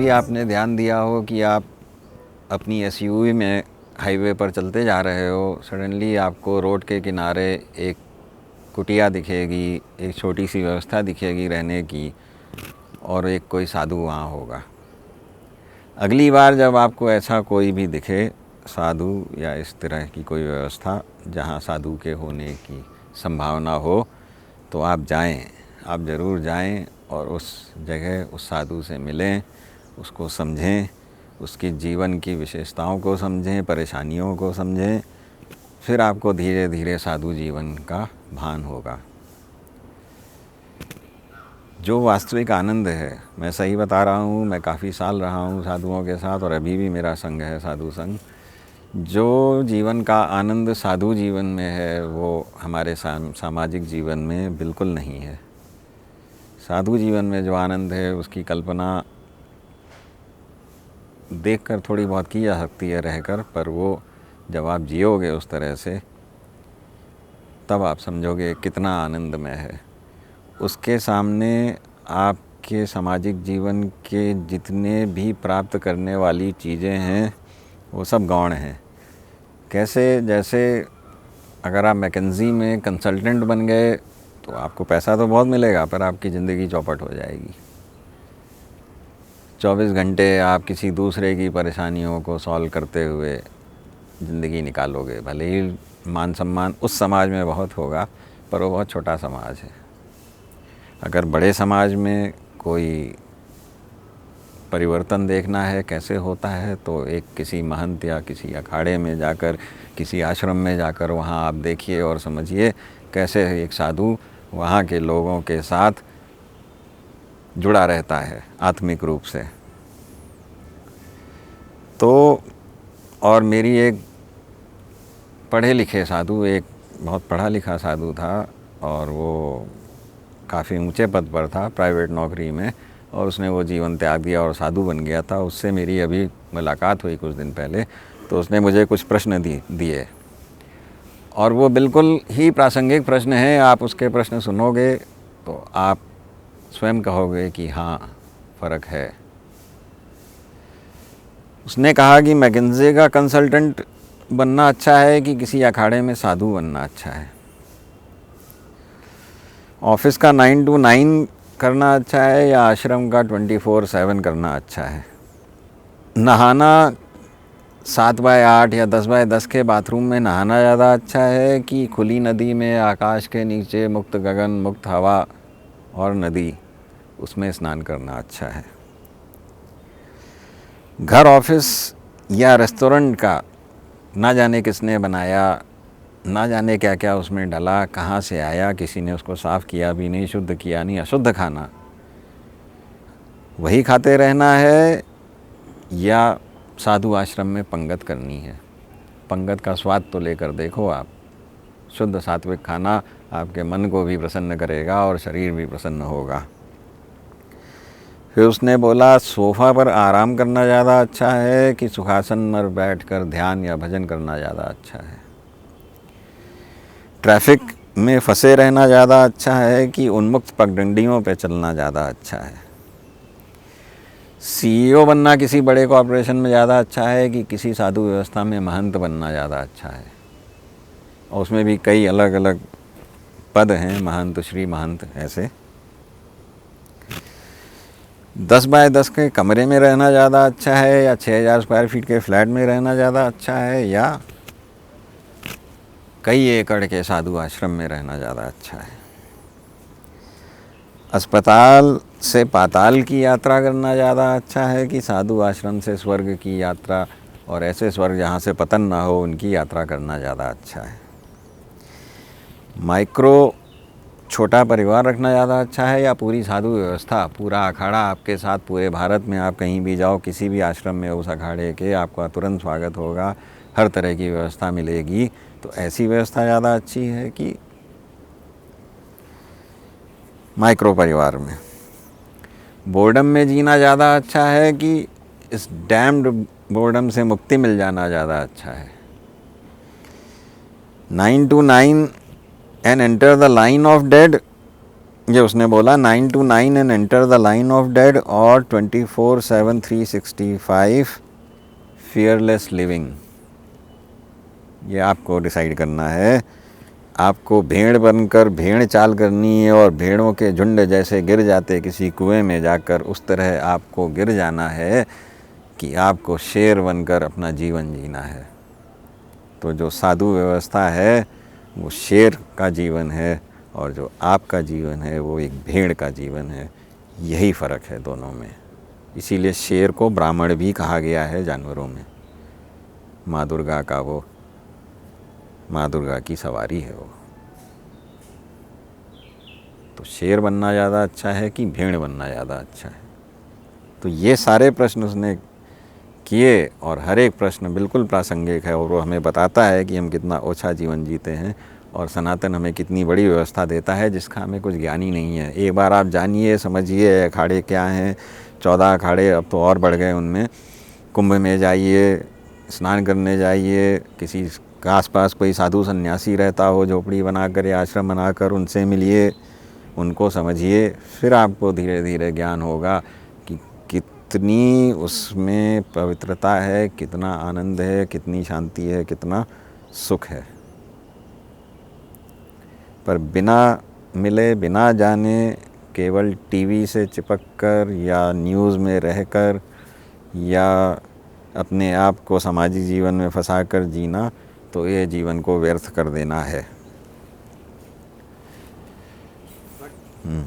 कभी आपने ध्यान दिया हो कि आप अपनी एसयूवी में हाईवे पर चलते जा रहे हो, सडनली आपको रोड के किनारे एक कुटिया दिखेगी, एक छोटी सी व्यवस्था दिखेगी रहने की, और एक कोई साधु वहाँ होगा। अगली बार जब आपको ऐसा कोई भी दिखे, साधु या इस तरह की कोई व्यवस्था जहाँ साधु के होने की संभावना हो, तो आप जाएं, आप ज़रूर जाएं और उस जगह उस साधु से मिलें, उसको समझें, उसकी जीवन की विशेषताओं को समझें, परेशानियों को समझें। फिर आपको धीरे धीरे साधु जीवन का भान होगा। जो वास्तविक आनंद है, मैं सही बता रहा हूँ, मैं काफ़ी साल रहा हूँ साधुओं के साथ और अभी भी मेरा संग है साधु संग। जो जीवन का आनंद साधु जीवन में है वो हमारे सामाजिक जीवन में बिल्कुल नहीं है। साधु जीवन में जो आनंद है उसकी कल्पना देखकर थोड़ी बहुत की जा सकती है रहकर, पर वो जब आप जियोगे उस तरह से तब आप समझोगे कितना आनंदमय है। उसके सामने आपके सामाजिक जीवन के जितने भी प्राप्त करने वाली चीज़ें हैं वो सब गौण हैं। कैसे? जैसे अगर आप मैकेंजी में कंसल्टेंट बन गए तो आपको पैसा तो बहुत मिलेगा, पर आपकी ज़िंदगी चौपट हो जाएगी। 24 घंटे आप किसी दूसरे की परेशानियों को सॉल्व करते हुए ज़िंदगी निकालोगे। भले ही मान सम्मान उस समाज में बहुत होगा, पर वो बहुत छोटा समाज है। अगर बड़े समाज में कोई परिवर्तन देखना है कैसे होता है, तो एक किसी महंत या किसी अखाड़े में जाकर, किसी आश्रम में जाकर वहाँ आप देखिए और समझिए कैसे एक साधु वहाँ के लोगों के साथ जुड़ा रहता है आत्मिक रूप से। तो और मेरी एक पढ़े लिखे साधु, एक बहुत पढ़ा लिखा साधु था और वो काफ़ी ऊंचे पद पर था प्राइवेट नौकरी में, और उसने वो जीवन त्याग दिया और साधु बन गया था। उससे मेरी अभी मुलाकात हुई कुछ दिन पहले, तो उसने मुझे कुछ प्रश्न दिए और वो बिल्कुल ही प्रासंगिक प्रश्न हैं। आप उसके प्रश्न सुनोगे तो आप स्वयं कहोगे कि हाँ, फ़र्क है। उसने कहा कि मैकेंजी का कंसल्टेंट बनना अच्छा है कि किसी अखाड़े में साधु बनना अच्छा है। ऑफिस का 9 to 9 करना अच्छा है या आश्रम का 24/7 करना अच्छा है। नहाना 7/8 या 10/10 के बाथरूम में नहाना ज़्यादा अच्छा है कि खुली नदी में आकाश के नीचे मुक्त गगन, मुक्त हवा और नदी, उसमें स्नान करना अच्छा है। घर, ऑफिस या रेस्टोरेंट का ना जाने किसने बनाया, ना जाने क्या क्या उसमें डला, कहाँ से आया, किसी ने उसको साफ़ किया भी नहीं, शुद्ध किया नहीं, अशुद्ध खाना वही खाते रहना है या साधु आश्रम में पंगत करनी है। पंगत का स्वाद तो लेकर देखो आप। शुद्ध सात्विक खाना आपके मन को भी प्रसन्न करेगा और शरीर भी प्रसन्न होगा। फिर उसने बोला, सोफ़ा पर आराम करना ज़्यादा अच्छा है कि सुखासन पर बैठकर ध्यान या भजन करना ज़्यादा अच्छा है। ट्रैफिक में फंसे रहना ज़्यादा अच्छा है कि उन्मुक्त पगडंडियों पे चलना ज़्यादा अच्छा है। सीईओ बनना किसी बड़े कॉरपोरेशन में ज़्यादा अच्छा है कि किसी साधु व्यवस्था में महंत बनना ज़्यादा अच्छा है। और उसमें भी कई अलग अलग पद हैं, महंत, श्री महंत, ऐसे। 10/10 के कमरे में रहना ज़्यादा अच्छा है या 6000 स्क्वायर फीट के फ्लैट में रहना ज़्यादा अच्छा है या कई एकड़ के साधु आश्रम में रहना ज़्यादा अच्छा है। अस्पताल से पाताल की यात्रा करना ज़्यादा अच्छा है कि साधु आश्रम से स्वर्ग की यात्रा, और ऐसे स्वर्ग जहाँ से पतन ना हो, उनकी यात्रा करना ज़्यादा अच्छा है। माइक्रो छोटा परिवार रखना ज़्यादा अच्छा है या पूरी साधु व्यवस्था, पूरा अखाड़ा आपके साथ, पूरे भारत में आप कहीं भी जाओ, किसी भी आश्रम में, उस अखाड़े के आपका तुरंत स्वागत होगा, हर तरह की व्यवस्था मिलेगी। तो ऐसी व्यवस्था ज़्यादा अच्छी है कि माइक्रो परिवार में। बोर्डम में जीना ज़्यादा अच्छा है कि इस डैम्ड बोर्डम से मुक्ति मिल जाना ज़्यादा अच्छा है। 9 to 9 and enter the line of dead ये उसने बोला 9 to 9 and enter the line of dead, और 24/7 365 फियरलेस लिविंग। ये आपको डिसाइड करना है। आपको भेड़ बनकर भेड़ चाल करनी है और भेड़ों के झुंड जैसे गिर जाते किसी कुएं में जाकर, उस तरह आपको गिर जाना है कि आपको शेर बनकर अपना जीवन जीना है। तो जो साधु व्यवस्था है वो शेर का जीवन है, और जो आपका जीवन है वो एक भेड़ का जीवन है। यही फ़र्क है दोनों में। इसीलिए शेर को ब्राह्मण भी कहा गया है जानवरों में। माँ दुर्गा का वो, माँ दुर्गा की सवारी है वो। तो शेर बनना ज़्यादा अच्छा है कि भेड़ बनना ज़्यादा अच्छा है? तो ये सारे प्रश्न उसने किए, और हर एक प्रश्न बिल्कुल प्रासंगिक है, और वो हमें बताता है कि हम कितना ओछा जीवन जीते हैं, और सनातन हमें कितनी बड़ी व्यवस्था देता है जिसका हमें कुछ ज्ञान ही नहीं है। एक बार आप जानिए, समझिए अखाड़े क्या हैं। 14 अखाड़े, अब तो और बढ़ गए उनमें। कुंभ में जाइए, स्नान करने जाइए, किसी के आसपास कोई साधु सन्यासी रहता हो झोपड़ी बनाकर या आश्रम बनाकर, उनसे मिलिए, उनको समझिए, फिर आपको धीरे धीरे ज्ञान होगा कि कितनी उसमें पवित्रता है, कितना आनंद है, कितनी शांति है, कितना सुख है। पर बिना मिले, बिना जाने, केवल टीवी से चिपक कर या न्यूज़ में रहकर या अपने आप को सामाजिक जीवन में फंसा कर जीना, तो ये जीवन को व्यर्थ कर देना है।